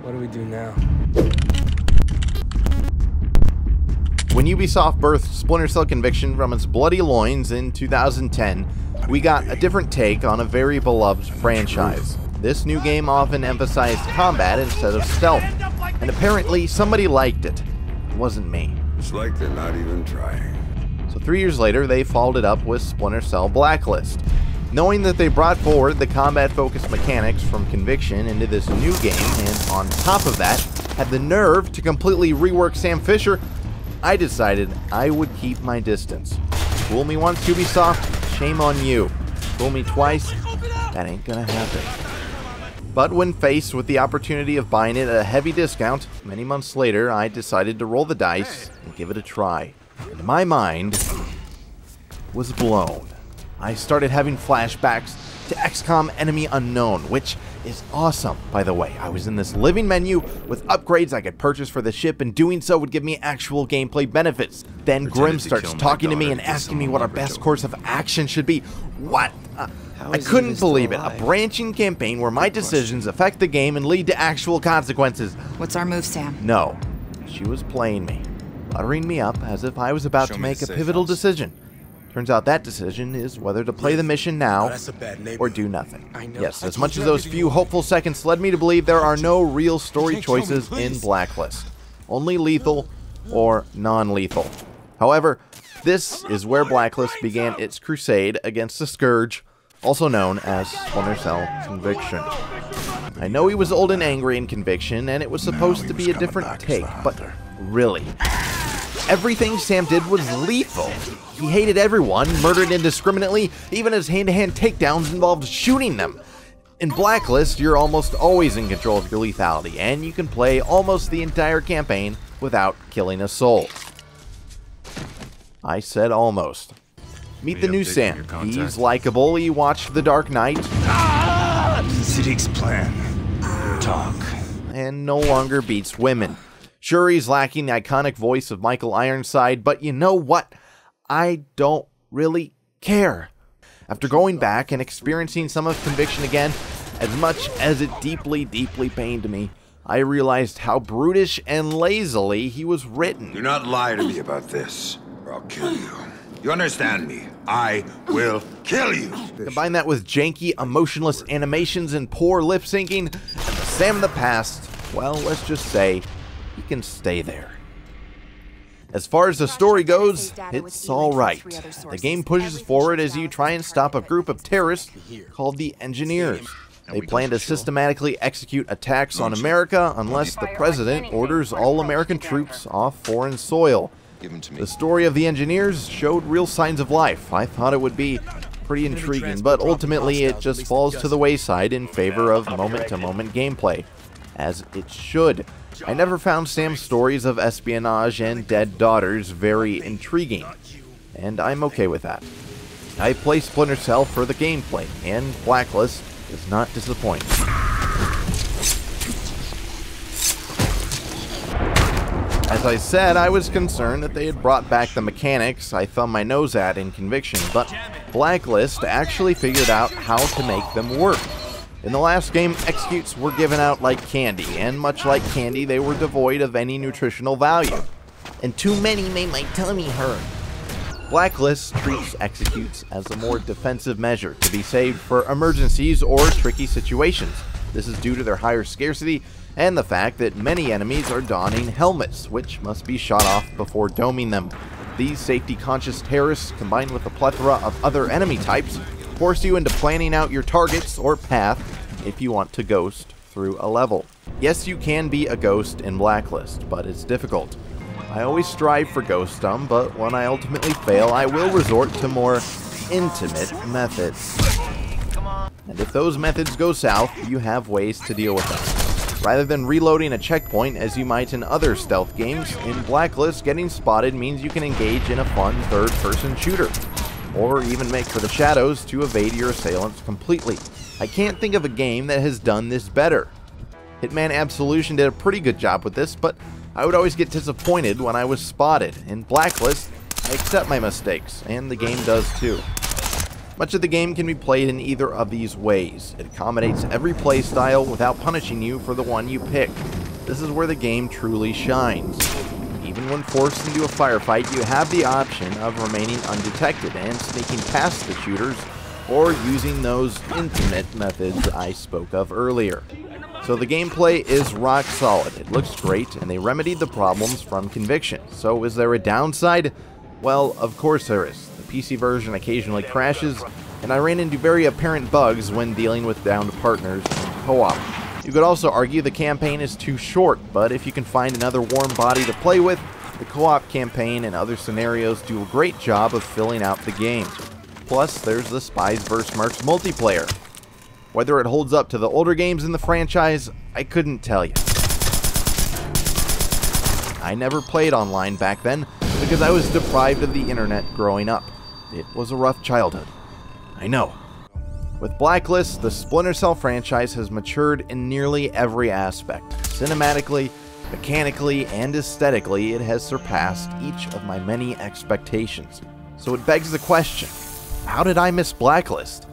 What do we do now? When Ubisoft birthed Splinter Cell Conviction from its bloody loins in 2010, we got a different take on a very beloved franchise. This new game often emphasized combat instead of stealth, and apparently somebody liked it. It wasn't me. It's like they're not even trying. So 3 years later, they followed it up with Splinter Cell Blacklist. Knowing that they brought forward the combat-focused mechanics from Conviction into this new game, and on top of that, had the nerve to completely rework Sam Fisher, I decided I would keep my distance. Fool me once, Ubisoft, shame on you. Fool me twice, that ain't gonna happen. But when faced with the opportunity of buying it at a heavy discount, many months later, I decided to roll the dice and give it a try. And my mind was blown. I started having flashbacks to XCOM Enemy Unknown, which is awesome, by the way. I was in this living menu with upgrades I could purchase for the ship, and doing so would give me actual gameplay benefits. Then Grim starts talking to me and asking me what our best course of action should be. What? I couldn't believe it. A branching campaign where my decisions affect the game and lead to actual consequences. What's our move, Sam? No. She was playing me, buttering me up as if I was about to make a pivotal decision. Turns out that decision is whether to play the mission now or do nothing. Yes, as much as those few hopeful seconds led me to believe there are no real story choices in Blacklist. Only lethal or non-lethal. However, this is where Blacklist began its crusade against the Scourge, also known as Splinter Cell Conviction. I know he was old and angry in Conviction, and it was supposed to be a different take, but really, everything Sam did was lethal. He hated everyone, murdered indiscriminately, even his hand-to-hand takedowns involved shooting them. In Blacklist, you're almost always in control of your lethality, and you can play almost the entire campaign without killing a soul. I said almost. Meet the new Sam. He's likable, he watched The Dark Knight. Siddiq's plan. Talk. And no longer beats women. Sure, he's lacking the iconic voice of Michael Ironside, but you know what? I don't really care. After going back and experiencing some of Conviction again, as much as it deeply, deeply pained me, I realized how brutish and lazily he was written. Do not lie to me about this, or I'll kill you. You understand me? I will kill you. Combine that with janky, emotionless animations and poor lip syncing, and the Sam of the past, well, let's just say, he can stay there. As far as the story goes, it's alright. The game pushes forward as you try and stop a group of terrorists called the Engineers. They plan to systematically execute attacks on America unless the president orders all American troops off foreign soil. The story of the Engineers showed real signs of life. I thought it would be pretty intriguing, but ultimately it just falls to the wayside in favor of moment-to-moment gameplay, as it should. I never found Sam's stories of espionage and dead daughters very intriguing, and I'm okay with that. I play Splinter Cell for the gameplay, and Blacklist does not disappoint. As I said, I was concerned that they had brought back the mechanics I thumbed my nose at in Conviction, but Blacklist actually figured out how to make them work. In the last game, executes were given out like candy, and much like candy, they were devoid of any nutritional value. And too many made my tummy hurt. Blacklist treats executes as a more defensive measure to be saved for emergencies or tricky situations. This is due to their higher scarcity and the fact that many enemies are donning helmets, which must be shot off before doming them. These safety-conscious terrorists, combined with a plethora of other enemy types, force you into planning out your targets or path if you want to ghost through a level. Yes, you can be a ghost in Blacklist, but it's difficult. I always strive for ghostdom, but when I ultimately fail, I will resort to more intimate methods. And if those methods go south, you have ways to deal with them. Rather than reloading a checkpoint as you might in other stealth games, in Blacklist, getting spotted means you can engage in a fun third-person shooter, or even make for the shadows to evade your assailants completely. I can't think of a game that has done this better. Hitman Absolution did a pretty good job with this, but I would always get disappointed when I was spotted. In Blacklist, I accept my mistakes, and the game does too. Much of the game can be played in either of these ways. It accommodates every playstyle without punishing you for the one you pick. This is where the game truly shines. Even when forced into a firefight, you have the option of remaining undetected and sneaking past the shooters, or using those intimate methods I spoke of earlier. So the gameplay is rock solid. It looks great, and they remedied the problems from Conviction. So is there a downside? Well, of course there is. The PC version occasionally crashes, and I ran into very apparent bugs when dealing with downed partners in co-op. You could also argue the campaign is too short, but if you can find another warm body to play with, the co-op campaign and other scenarios do a great job of filling out the game. Plus, there's the Spies vs. Mercs multiplayer. Whether it holds up to the older games in the franchise, I couldn't tell you. I never played online back then because I was deprived of the internet growing up. It was a rough childhood. I know. With Blacklist, the Splinter Cell franchise has matured in nearly every aspect. Cinematically, mechanically, and aesthetically, it has surpassed each of my many expectations. So it begs the question, how did I miss Blacklist?